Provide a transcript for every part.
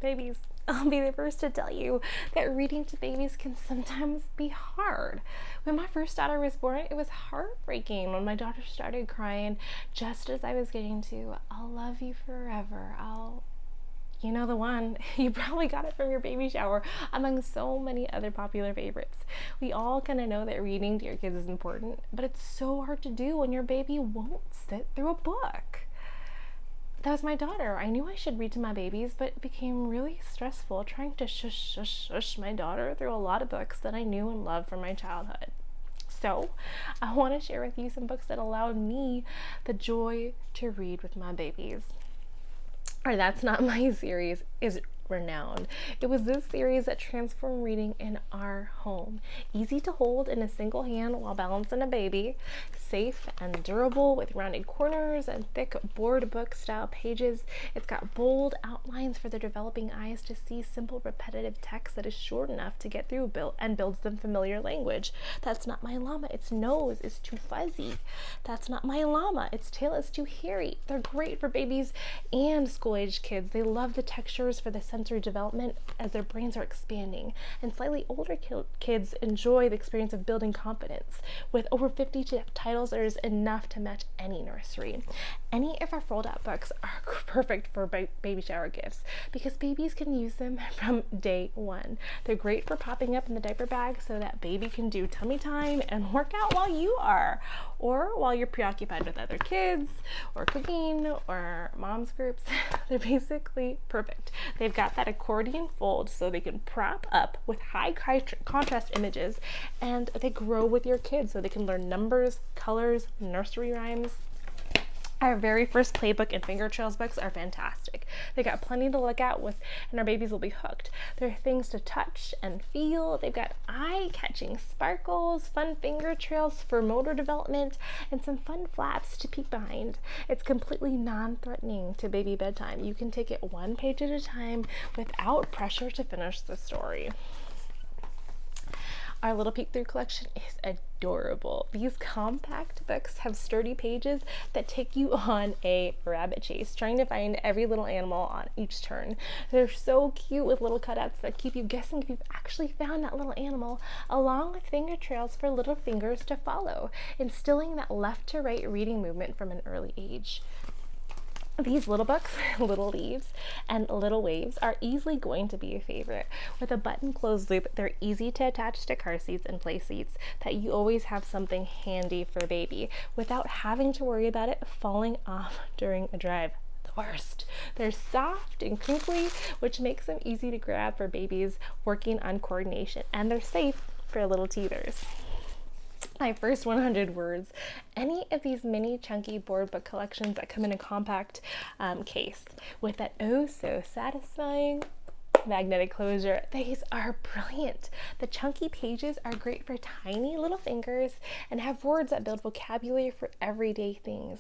Babies, I'll be the first to tell you that reading to babies can sometimes be hard. When my first daughter was born, it was heartbreaking when my daughter started crying just as I was getting to, I'll love you forever. You know the one. You probably got it from your baby shower, among so many other popular favorites. We all kind of know that reading to your kids is important, but it's so hard to do when your baby won't sit through a book. That was my daughter. I knew I should read to my babies, but it became really stressful trying to shush my daughter through a lot of books that I knew and loved from my childhood. So, I want to share with you some books that allowed me the joy to read with my babies. Or That's Not My Series is renowned. It was this series that transformed reading in our home. Easy to hold in a single hand while balancing a baby, safe and durable with rounded corners and thick board book style pages. It's got bold outlines for the developing eyes to see simple repetitive text that is short enough to get through and builds them familiar language. That's not my llama, its nose is too fuzzy. That's not my llama, its tail is too hairy. They're great for babies and school-age kids. They love the textures for the sensory development as their brains are expanding, and slightly older kids enjoy the experience of building confidence. With over 50 titles, there is enough to match any nursery. Any of our fold-out books are perfect for baby shower gifts because babies can use them from day one. They're great for popping up in the diaper bag so that baby can do tummy time and work out while you are, or while you're preoccupied with other kids or cooking or mom's groups. They're basically perfect. They've got that accordion fold so they can prop up with high contrast images, and they grow with your kids so they can learn numbers, colors, nursery rhymes. Our very first playbook and finger trails books are fantastic. They got plenty to look at with, and our babies will be hooked. There are things to touch and feel. They've got eye-catching sparkles, fun finger trails for motor development, and some fun flaps to peek behind. It's completely non-threatening to baby bedtime. You can take it one page at a time without pressure to finish the story. Our Little Peek Through collection is adorable. These compact books have sturdy pages that take you on a rabbit chase, trying to find every little animal on each turn. They're so cute with little cutouts that keep you guessing if you've actually found that little animal, along with finger trails for little fingers to follow, instilling that left to right reading movement from an early age. These little books, Little Leaves and Little Waves, are easily going to be a favorite. With a button closed loop, they're easy to attach to car seats and play seats, that you always have something handy for baby without having to worry about it falling off during a drive. The worst. They're soft and crinkly, which makes them easy to grab for babies working on coordination, and they're safe for little teethers. My first 100 words. Any of these mini chunky board book collections that come in a compact case with that oh so satisfying magnetic closure. These are brilliant. The chunky pages are great for tiny little fingers and have words that build vocabulary for everyday things.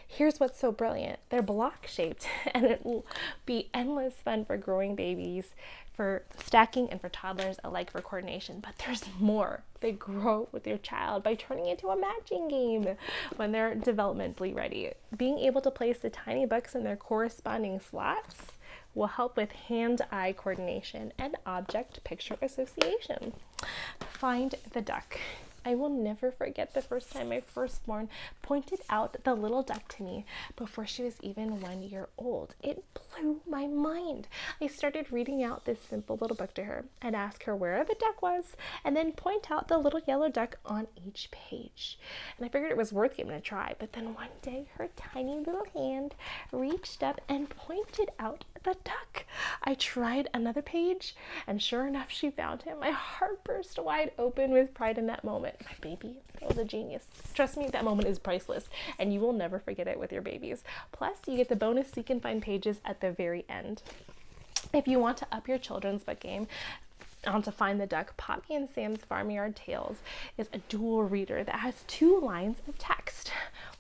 Here's what's so brilliant. They're block shaped, and it will be endless fun for growing babies, for stacking, and for toddlers alike for coordination. But there's more. They grow with your child by turning into a matching game when they're developmentally ready. Being able to place the tiny books in their corresponding slots will help with hand-eye coordination and object-picture association. Find the duck. I will never forget the first time my firstborn pointed out the little duck to me before she was even 1 year old. It blew my mind. I started reading out this simple little book to her. I'd ask her where the duck was and then point out the little yellow duck on each page. And I figured it was worth giving a try, but then one day her tiny little hand reached up and pointed out the duck. I tried another page, and sure enough, she found him. My heart burst wide open with pride in that moment. My baby was a genius. Trust me, that moment is priceless, and you will never forget it with your babies. Plus, you get the bonus Seek and Find pages at the very end. If you want to up your children's book game onto Find the Duck, Poppy and Sam's Farmyard Tales is a dual reader that has 2 lines of text,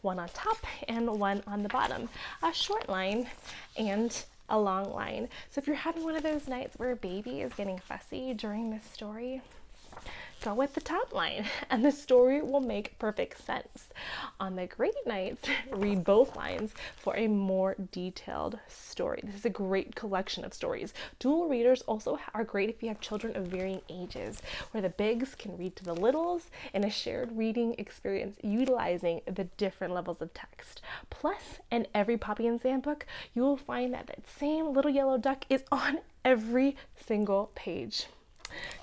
one on top and one on the bottom, a short line and a long line. So if you're having one of those nights where a baby is getting fussy during this story, go with the top line and the story will make perfect sense. On the great nights, read both lines for a more detailed story. This is a great collection of stories. Dual readers also are great if you have children of varying ages, where the bigs can read to the littles in a shared reading experience utilizing the different levels of text. Plus, in every Poppy and Sam book, you will find that same little yellow duck is on every single page.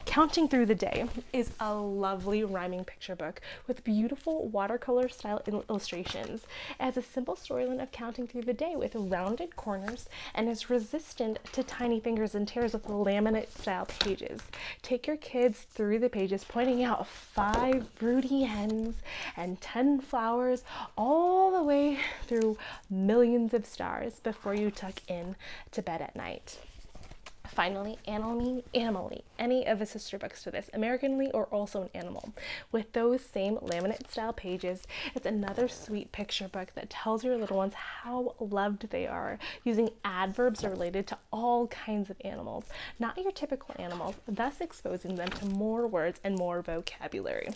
Counting Through the Day is a lovely rhyming picture book with beautiful watercolor style illustrations. It has a simple storyline of counting through the day with rounded corners and is resistant to tiny fingers and tears with laminate style pages. Take your kids through the pages, pointing out 5 broody hens and 10 flowers, all the way through millions of stars before you tuck in to bed at night. Finally, Animally, any of the sister books to this, Americanly or Also an Animal. With those same laminate style pages, it's another sweet picture book that tells your little ones how loved they are, using adverbs related to all kinds of animals, not your typical animals, thus exposing them to more words and more vocabulary.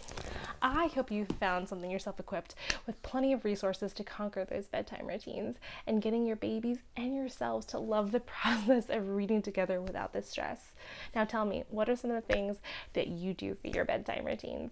I hope you found something yourself equipped with plenty of resources to conquer those bedtime routines and getting your babies and yourselves to love the process of reading together without the stress. Now tell me, what are some of the things that you do for your bedtime routines?